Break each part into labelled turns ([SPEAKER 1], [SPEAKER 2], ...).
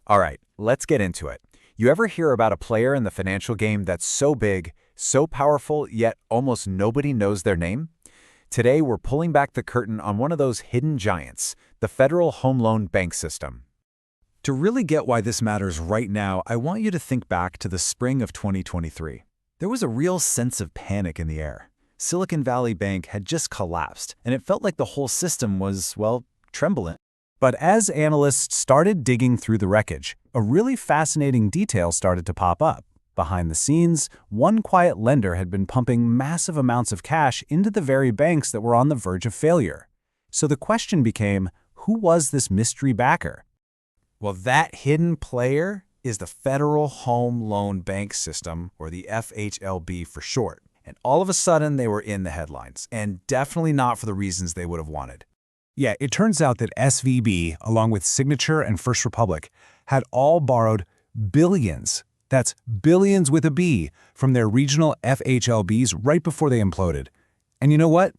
[SPEAKER 1] All right, let's get into it. You ever hear about a player in the financial game that's so big, so powerful, yet almost nobody knows their name? Today, we're pulling back the curtain on one of those hidden giants, the Federal Home Loan Bank System. To really get why this matters right now, I want you to think back to the spring of 2023. There was a real sense of panic in the air. Silicon Valley Bank had just collapsed, and it felt like the whole system was, well, trembling. But as analysts started digging through the wreckage, a really fascinating detail started to pop up. Behind the scenes, one quiet lender had been pumping massive amounts of cash into the very banks that were on the verge of failure. So the question became, who was this mystery backer? Well, that hidden player is the Federal Home Loan Bank System, or the FHLB for short. And all of a sudden, they were in the headlines, and definitely not for the reasons they would have wanted. Yeah, it turns out that SVB, along with Signature and First Republic, had all borrowed billions, that's billions with a B, from their regional FHLBs right before they imploded. And you know what?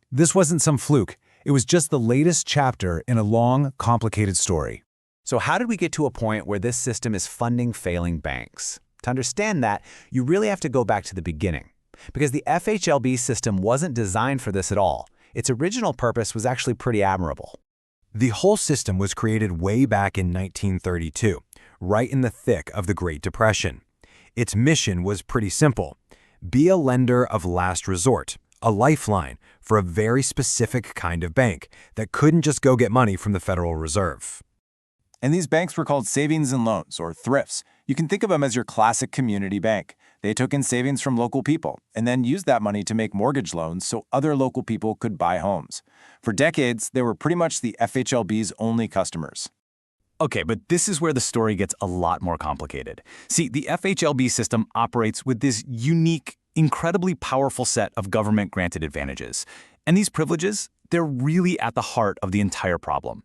[SPEAKER 1] This wasn't some fluke. It was just the latest chapter in a long, complicated story. So how did we get to a point where this system is funding failing banks? To understand that, you really have to go back to the beginning. Because the FHLB system wasn't designed for this at all. Its original purpose was actually pretty admirable. The whole system was created way back in 1932, right in the thick of the Great Depression. Its mission was pretty simple: be a lender of last resort, a lifeline for a very specific kind of bank that couldn't just go get money from the Federal Reserve.
[SPEAKER 2] And these banks were called savings and loans, or thrifts. You can think of them as your classic community bank. They took in savings from local people and then used that money to make mortgage loans so other local people could buy homes. For decades, they were pretty much the FHLB's only customers.
[SPEAKER 3] Okay, but this is where the story gets a lot more complicated. See, the FHLB system operates with this unique, incredibly powerful set of government-granted advantages. And these privileges, they're really at the heart of the entire problem.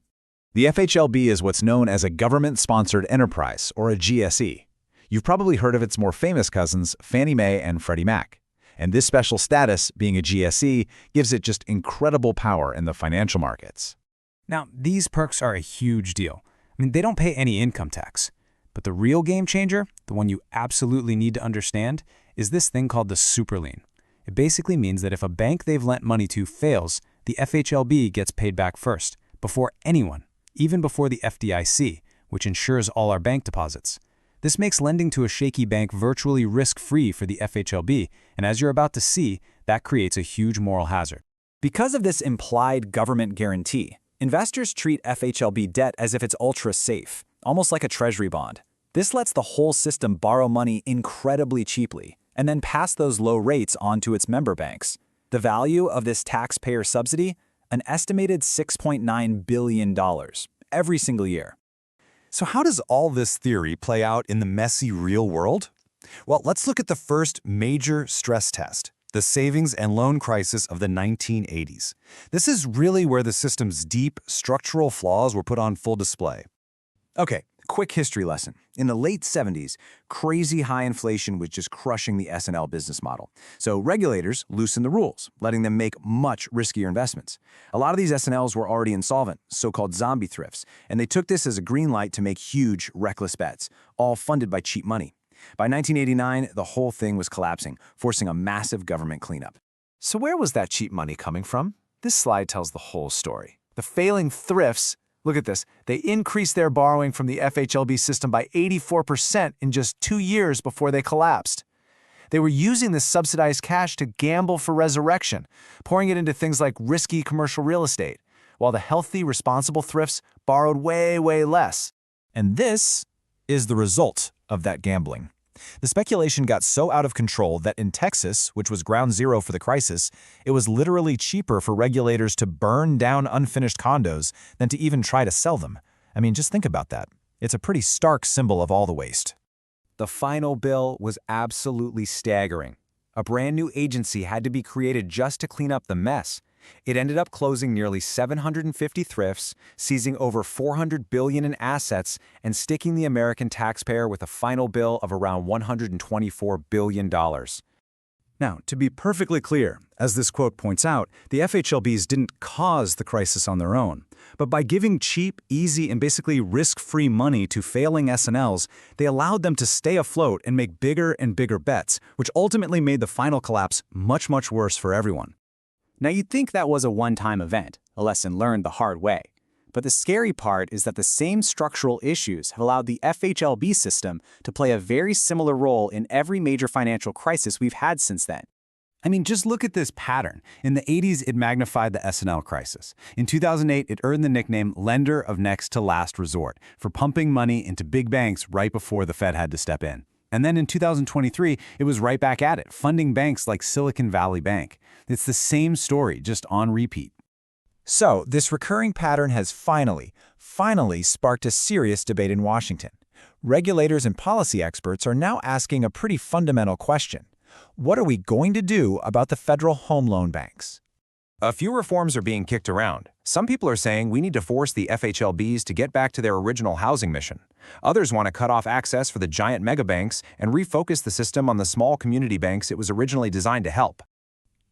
[SPEAKER 1] The FHLB is what's known as a government-sponsored enterprise, or a GSE. You've probably heard of its more famous cousins, Fannie Mae and Freddie Mac. And this special status, being a GSE, gives it just incredible power in the financial markets.
[SPEAKER 4] Now, these perks are a huge deal. They don't pay any income tax. But the real game changer, the one you absolutely need to understand, is this thing called the super lien. It basically means that if a bank they've lent money to fails, the FHLB gets paid back first, before anyone, even before the FDIC, which insures all our bank deposits. This makes lending to a shaky bank virtually risk-free for the FHLB, and as you're about to see, that creates a huge moral hazard.
[SPEAKER 5] Because of this implied government guarantee, investors treat FHLB debt as if it's ultra-safe, almost like a treasury bond. This lets the whole system borrow money incredibly cheaply, and then pass those low rates on to its member banks. The value of this taxpayer subsidy? An estimated $6.9 billion every single year.
[SPEAKER 6] So how does all this theory play out in the messy real world? Well, let's look at the first major stress test, the savings and loan crisis of the 1980s. This is really where the system's deep structural flaws were put on full display.
[SPEAKER 5] Okay, quick history lesson. In the late 70s, crazy high inflation was just crushing the S&L business model. So regulators loosened the rules, letting them make much riskier investments. A lot of these S&Ls were already insolvent, so-called zombie thrifts, and they took this as a green light to make huge, reckless bets, all funded by cheap money. By 1989, the whole thing was collapsing, forcing a massive government cleanup.
[SPEAKER 1] So where was that cheap money coming from? This slide tells the whole story. The failing thrifts, look at this, they increased their borrowing from the FHLB system by 84% in just 2 years before they collapsed. They were using this subsidized cash to gamble for resurrection, pouring it into things like risky commercial real estate, while the healthy, responsible thrifts borrowed way, way less. And this is the result of that gambling. The speculation got so out of control that in Texas, which was ground zero for the crisis, it was literally cheaper for regulators to burn down unfinished condos than to even try to sell them. Just think about that. It's a pretty stark symbol of all the waste.
[SPEAKER 5] The final bill was absolutely staggering. A brand new agency had to be created just to clean up the mess. It ended up closing nearly 750 thrifts, seizing over $400 billion in assets, and sticking the American taxpayer with a final bill of around $124 billion. Now, to be perfectly clear, as this quote points out, the FHLBs didn't cause the crisis on their own. But by giving cheap, easy, and basically risk-free money to failing S&Ls, they allowed them to stay afloat and make bigger and bigger bets, which ultimately made the final collapse much, much worse for everyone.
[SPEAKER 3] Now you'd think that was a one-time event, a lesson learned the hard way. But the scary part is that the same structural issues have allowed the FHLB system to play a very similar role in every major financial crisis we've had since then.
[SPEAKER 5] I mean, just look at this pattern. In the 80s, it magnified the S&L crisis. In 2008, it earned the nickname lender of next to last resort for pumping money into big banks right before the Fed had to step in. And then in 2023, it was right back at it, funding banks like Silicon Valley Bank. It's the same story, just on repeat.
[SPEAKER 1] So, this recurring pattern has finally sparked a serious debate in Washington. Regulators and policy experts are now asking a pretty fundamental question. What are we going to do about the federal home loan banks?
[SPEAKER 5] A few reforms are being kicked around. Some people are saying we need to force the FHLBs to get back to their original housing mission. Others want to cut off access for the giant megabanks and refocus the system on the small community banks it was originally designed to help.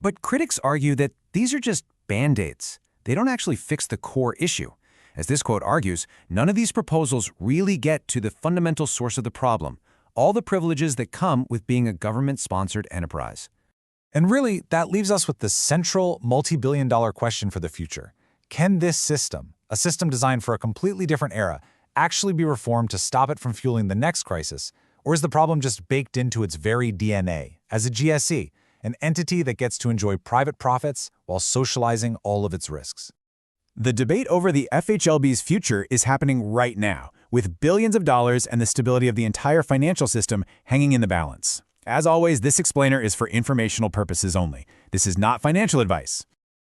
[SPEAKER 5] But critics argue that these are just band-aids. They don't actually fix the core issue. As this quote argues, none of these proposals really get to the fundamental source of the problem, all the privileges that come with being a government-sponsored enterprise. And really, that leaves us with the central multi-billion-dollar question for the future. Can this system, a system designed for a completely different era, actually be reformed to stop it from fueling the next crisis? Or is the problem just baked into its very DNA as a GSE, an entity that gets to enjoy private profits while socializing all of its risks?
[SPEAKER 1] The debate over the FHLB's future is happening right now, with billions of dollars and the stability of the entire financial system hanging in the balance. As always, this explainer is for informational purposes only. This is not financial advice.